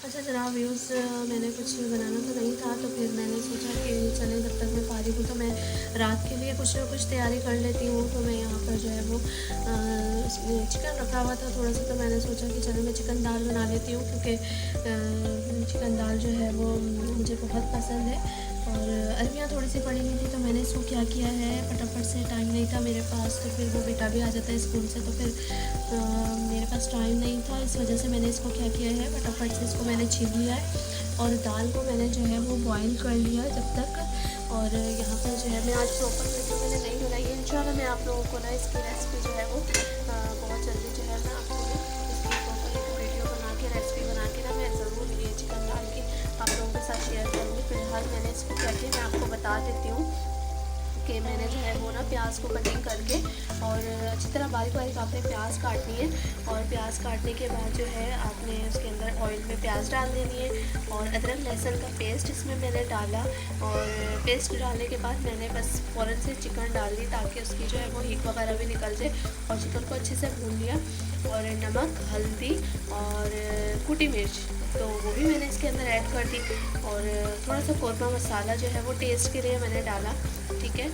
अच्छा जनाब व्यूज़, मैंने कुछ बनाना तो नहीं था, तो फिर मैंने सोचा कि चलें जब तक मैं फारिग हूँ तो मैं रात के लिए कुछ ना कुछ तैयारी कर लेती हूँ। तो मैं यहाँ पर जो है वो चिकन रखा हुआ था थोड़ा सा, तो मैंने सोचा कि चलो मैं चिकन दाल बना लेती हूँ, क्योंकि चिकन दाल जो है वो मुझे बहुत पसंद है। और अरबियाँ थोड़ी सी पड़ी हुई थी, तो मैंने इसको क्या किया है, फटाफट से टाइम नहीं था मेरे पास, तो फिर वो बेटा भी आ जाता है स्कूल से, तो फिर मेरे पास टाइम नहीं था, इस वजह से मैंने इसको क्या किया है, फटाफट से इसको मैंने छील लिया है और दाल को मैंने जो है वो बॉईल कर लिया जब तक। और यहाँ पर जो है मैं आज प्रॉपर वीडियो मैंने नहीं बनाई है, इंशाल्लाह मैं आप लोगों को ना इसकी रेसिपी जो है वो बहुत जल्दी जो है मैं आप लोगों को इसकी प्रॉपर एक वीडियो बना के रेसिपी बना के ना मैं ज़रूर ये चिकन दाल की आप लोगों के साथ शेयर करूँगी। फिलहाल मैंने इसको क्या किया मैं आपको बता देती हूँ कि मैंने जो है वो ना प्याज को कटिंग करके और अच्छी तरह बारीक बारीक आपने प्याज काटनी है। और प्याज काटने के बाद जो है आपने उसके अंदर ऑयल में प्याज डाल देनी है और अदरक लहसुन का पेस्ट इसमें मैंने डाला। और पेस्ट डालने के बाद मैंने बस फ़ौरन से चिकन डाल दी ताकि उसकी जो है वो हीट वगैरह भी निकल जाए। और चिकन को अच्छे से भून लिया और नमक, हल्दी और कुटी मिर्च तो वो भी मैंने इसके अंदर ऐड कर दी। और थोड़ा सा कौरमा मसाला जो है वो टेस्ट के लिए मैंने डाला, ठीक है।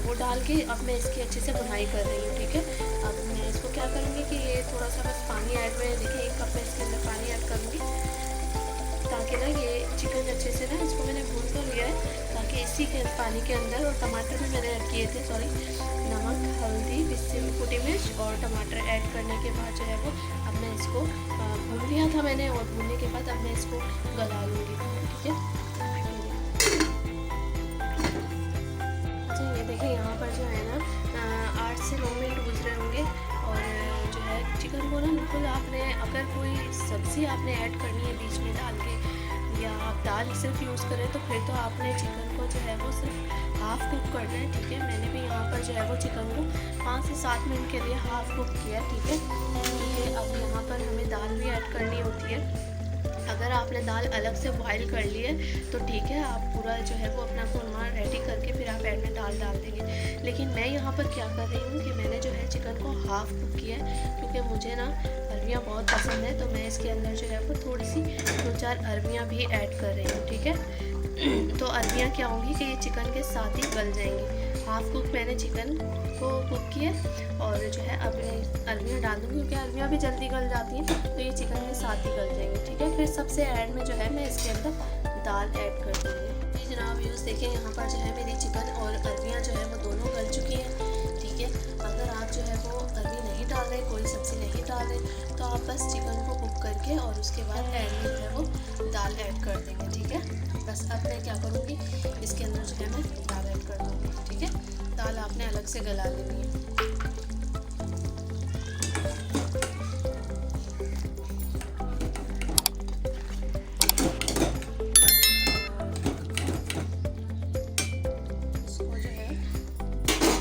वो डाल के अब मैं इसकी अच्छे से भुनाई कर रही हूँ, ठीक है। अब मैं इसको क्या करूँगी कि ये थोड़ा सा बस पानी ऐड में, देखिए 1 कप में इसके अंदर पानी ऐड करूँगी ताकि ना ये चिकन अच्छे से ना इसको मैंने भून तो लिया है ताकि इसी के पानी के अंदर, और टमाटर भी मैंने ऐड किए थे, सॉरी, नमक, हल्दी, पिसी हुई कुटी मिर्च और टमाटर ऐड करने के बाद जो है वो अब मैं इसको भून लिया था मैंने, और भूनने के बाद अब मैं इसको गला लूँगी, ठीक है। अच्छा ये देखिए यहाँ पर जो है ना 8 से 9 मिनट गुजर रहे होंगे। और जो है चिकन को ना बिल्कुल आपने, अगर कोई सब्ज़ी आपने ऐड करनी है बीच में डाल के या आप दाल सिर्फ यूज़ करें तो फिर तो आपने चिकन को जो है वो सिर्फ हाफ़ कुक करना है, ठीक है। मैंने भी यहाँ पर जो है वो चिकन को 5 से 7 मिनट के लिए हाफ़ कुक किया, ठीक है। अब यहाँ पर हमें दाल भी ऐड करनी होती है। अगर आपने दाल अलग से बॉईल कर ली है तो ठीक है, आप पूरा जो है वो अपना कौरमा रेडी करके फिर आप ऐड में दाल डाल देंगे। लेकिन मैं यहाँ पर क्या कर रही हूँ कि मैंने जो है चिकन को हाफ़ कुक किया है, क्योंकि मुझे ना अरबियाँ बहुत पसंद है, तो मैं इसके अंदर जो है वो थोड़ी सी 2-4 अरबियाँ भी ऐड कर रही हूँ, ठीक है। तो अरबियाँ क्या होंगी कि ये चिकन के साथ ही गल जाएंगी। हाफ़ कुक मैंने चिकन को कुक किया और जो है अब मैं अरबियाँ डाल दूँगी, क्योंकि अरबियाँ भी जल्दी गल जाती हैं तो ये चिकन के साथ ही गल जाएंगे, ठीक है। फिर सबसे एंड में जो है मैं इसके अंदर दाल ऐड कर दूँगी। जी जनाब यूज़ देखिए यहाँ पर जो है मेरी चिकन और अरबियाँ जो है वो दोनों गल चुकी हैं, ठीक है। अगर आप जो है वो अरबी नहीं डाल रहे, कोई सब्ज़ी नहीं डाल रहे, तो आप बस चिकन को कुक करके और उसके बाद एंड में जो है वो दाल ऐड कर देंगे, ठीक है। बस अब मैं क्या करूँगी, इसके अंदर जो है मैं दाल ऐड कर दूँगी, ठीक है। दाल आपने अलग से गला लेनी है।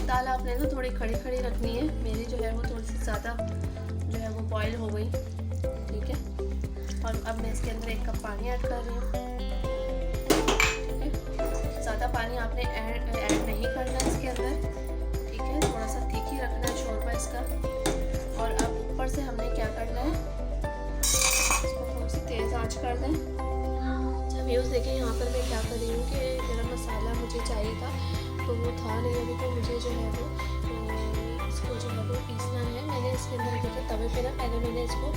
दाल आपने ना थोड़ी खड़ी खड़ी रखनी है, मेरी जो है वो थोड़ी सी ज़्यादा जो है वो बॉईल हो गई, ठीक है। और अब मैं इसके अंदर 1 कप पानी ऐड कर रही हूँ, ठीक है। ज़्यादा पानी आपने ऐड नहीं करना इसके अंदर, ठीक है। थोड़ा सा ठीक ही रखना है शोरबा इसका। और अब ऊपर से हमने क्या करना है, इसको थोड़ी सी तेज़ आँच कर दें। अच्छा व्यूज़ देखिए यहाँ पर मैं क्या कर रही हूँ कि गरम मसाला मुझे चाहिए था तो वो था नहीं अभी, तो मुझे जो है वो इसको जो है वो पीसना है। मैंने इसके अंदर देखिए तवे पे ना पहले मैंने इसको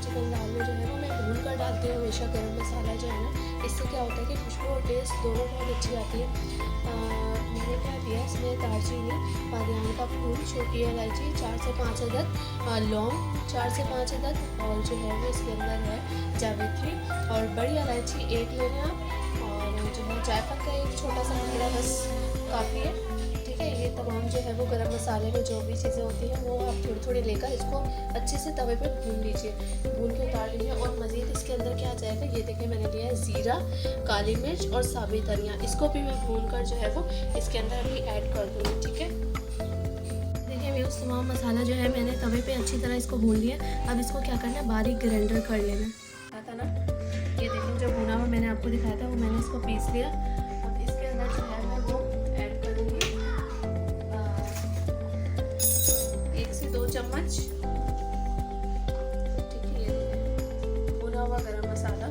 चिकन दाल में जो है वो मैं भून कर डालती हूँ हमेशा गरम मसाला जो है ना, इससे क्या होता है कि खुशबू और टेस्ट दोनों बहुत अच्छी आती है। मैंने क्या दिया इसमें, दालचीनी, बादियान का फूल, छोटी इलायची 4 से 5 अदद, लौंग 4 से 5 अदद, और जो है वो इसके अंदर है जावित्री, और बड़ी इलायची 1 लेना, और जो है जायफल का 1 छोटा सा टुकड़ा बस काफ़ी है, ठीक है। ये तमाम जो है वो गरम मसाले में जो भी चीज़ें होती हैं वो आप थोड़ी थोड़ी लेकर इसको अच्छे से तवे पे भून लीजिए, भून के उतार लीजिए। और मज़ीद इसके अंदर क्या आ जाएगा, ये देखिए मैंने लिया है ज़ीरा, काली मिर्च और साबुत धनिया, इसको भी मैं भून कर जो है वो इसके अंदर अभी ऐड कर दूँगी, ठीक है। देखिए मैं उस तमाम मसाला जो है मैंने तवे पे अच्छी तरह इसको भून लिया। अब इसको क्या करना है, बारीक ग्राइंडर कर लेना था ना। ये देखिए जो भुना हुआ मैंने आपको दिखाया था वो मैंने इसको पीस लिया। अब इसके अंदर जो है मैं वो ऐड करूँगी 1 से 2 चम्मच, ठीक है। ये भुना हुआ गरम मसाला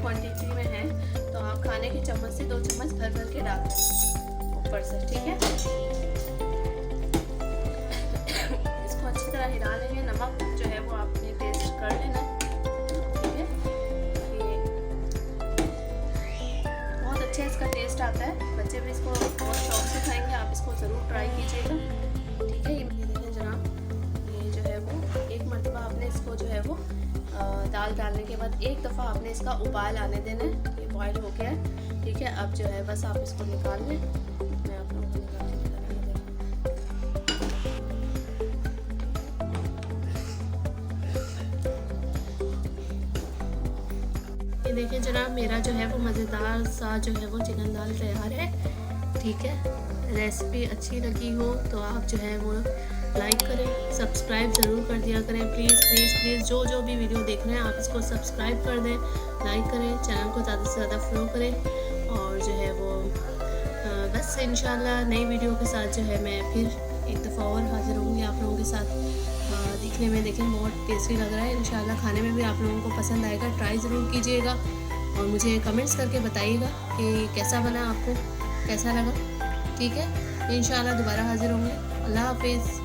क्वांटिटी में है तो आप खाने के चम्मच से 2 चम्मच भर भर के डाल दें ऊपर से, ठीक है। इसको अच्छी तरह हिला लेंगे। नमक जो है वो आपने टेस्ट कर लेना, ठीक है। ये बहुत अच्छा इसका टेस्ट आता है, बच्चे भी इसको बहुत शौक से खाएंगे। आप इसको ज़रूर ट्राई कीजिएगा, ठीक है। ये देखें जनाब, ये जो है वो एक मरतबा आपने इसको जो है वो दाल डालने के बाद एक दफ़ा आपने इसका उबाल आने देना है। ये बॉयल हो गया है, ठीक है। अब जो है बस आप इसको निकाल लें। मैं आप लोगों को निकाल के दिखाने ये देखें जनाब, मेरा जो है वो मज़ेदार सा जो है वो चिकन दाल तैयार है, ठीक है। रेसिपी अच्छी लगी हो तो आप जो है वो लाइक करें, सब्सक्राइब ज़रूर कर दिया करें, प्लीज़ प्लीज़ प्लीज़। जो भी वीडियो देख रहे हैं आप इसको सब्सक्राइब कर दें, लाइक करें, चैनल को ज़्यादा से ज़्यादा फॉलो करें। और जो है वो बस इंशाल्लाह नई वीडियो के साथ जो है मैं फिर एक दफ़ा और हाज़िर होंगी आप लोगों के साथ। दिखने में देखें बहुत टेस्टी लग रहा है, इंशाल्लाह खाने में भी आप लोगों को पसंद आएगा। ट्राई ज़रूर कीजिएगा और मुझे कमेंट्स करके बताइएगा कि कैसा बना, आपको कैसा लगा, ठीक है। इंशाल्लाह दोबारा हाज़िर होंगे। अल्लाह हाफिज़।